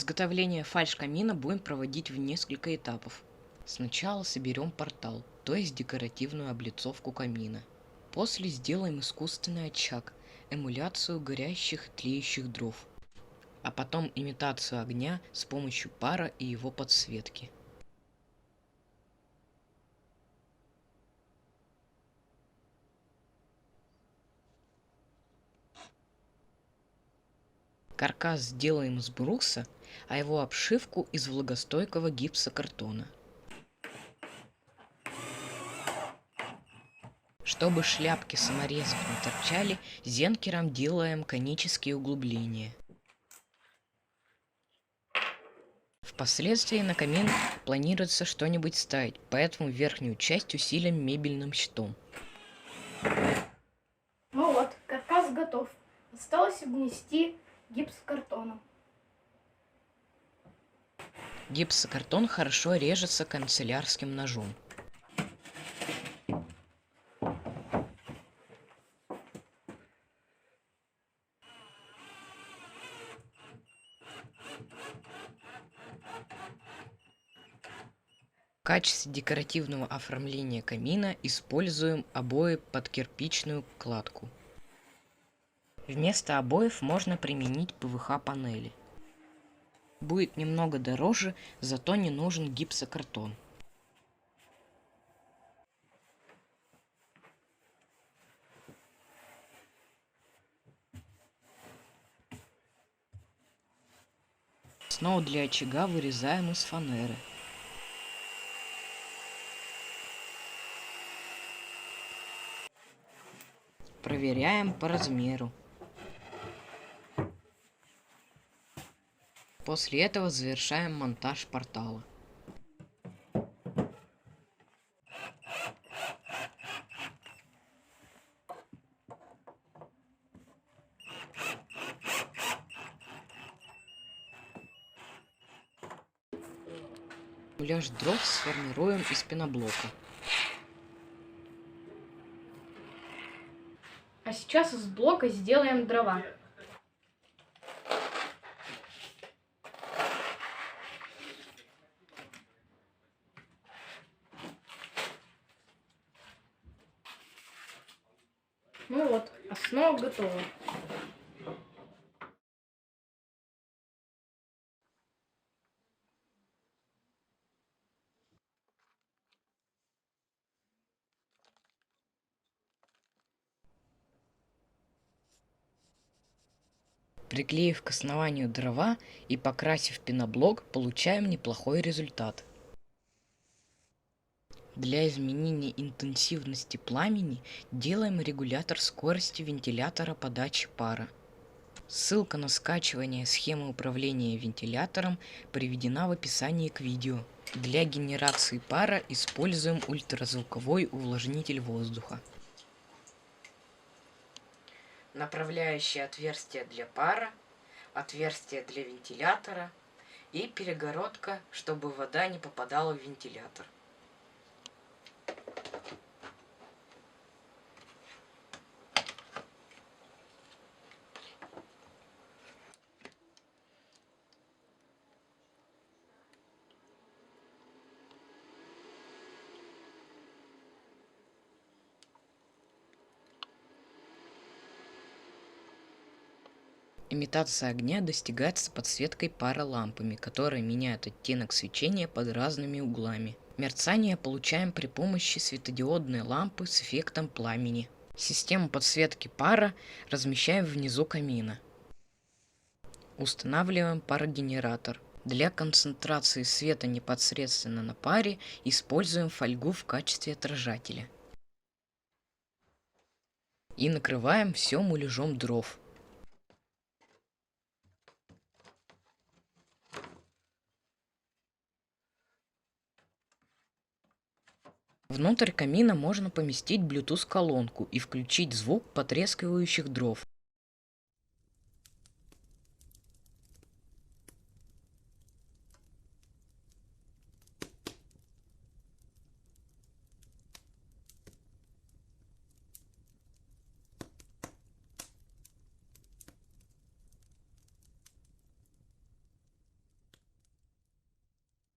Изготовление фальш-камина будем проводить в несколько этапов. Сначала соберем портал, то есть декоративную облицовку камина. После сделаем искусственный очаг, эмуляцию горящих и тлеющих дров. А потом имитацию огня с помощью пара и его подсветки. Каркас сделаем из бруса, а его обшивку из влагостойкого гипсокартона. Чтобы шляпки саморезов не торчали, зенкером делаем конические углубления. Впоследствии на камин планируется что-нибудь ставить, поэтому верхнюю часть усилим мебельным щитом. Ну вот, каркас готов. Осталось обнести гипсокартоном. Гипсокартон хорошо режется канцелярским ножом. В качестве декоративного оформления камина используем обои под кирпичную кладку. Вместо обоев можно применить ПВХ-панели. Будет немного дороже, зато не нужен гипсокартон. Основу для очага вырезаем из фанеры. Проверяем по размеру. После этого завершаем монтаж портала. Муляж дров сформируем из пеноблока. А сейчас из блока сделаем дрова. Ну вот, основа готова. Приклеив к основанию дрова и покрасив пеноблок, получаем неплохой результат. Для изменения интенсивности пламени делаем регулятор скорости вентилятора подачи пара. Ссылка на скачивание схемы управления вентилятором приведена в описании к видео. Для генерации пара используем ультразвуковой увлажнитель воздуха. Направляющее отверстие для пара, отверстие для вентилятора и перегородка, чтобы вода не попадала в вентилятор. Имитация огня достигается подсветкой пара лампами, которые меняют оттенок свечения под разными углами. Мерцание получаем при помощи светодиодной лампы с эффектом пламени. Систему подсветки пара размещаем внизу камина. Устанавливаем парогенератор. Для концентрации света непосредственно на паре используем фольгу в качестве отражателя. И накрываем все муляжом дров. Внутрь камина можно поместить Bluetooth колонку и включить звук потрескивающих дров.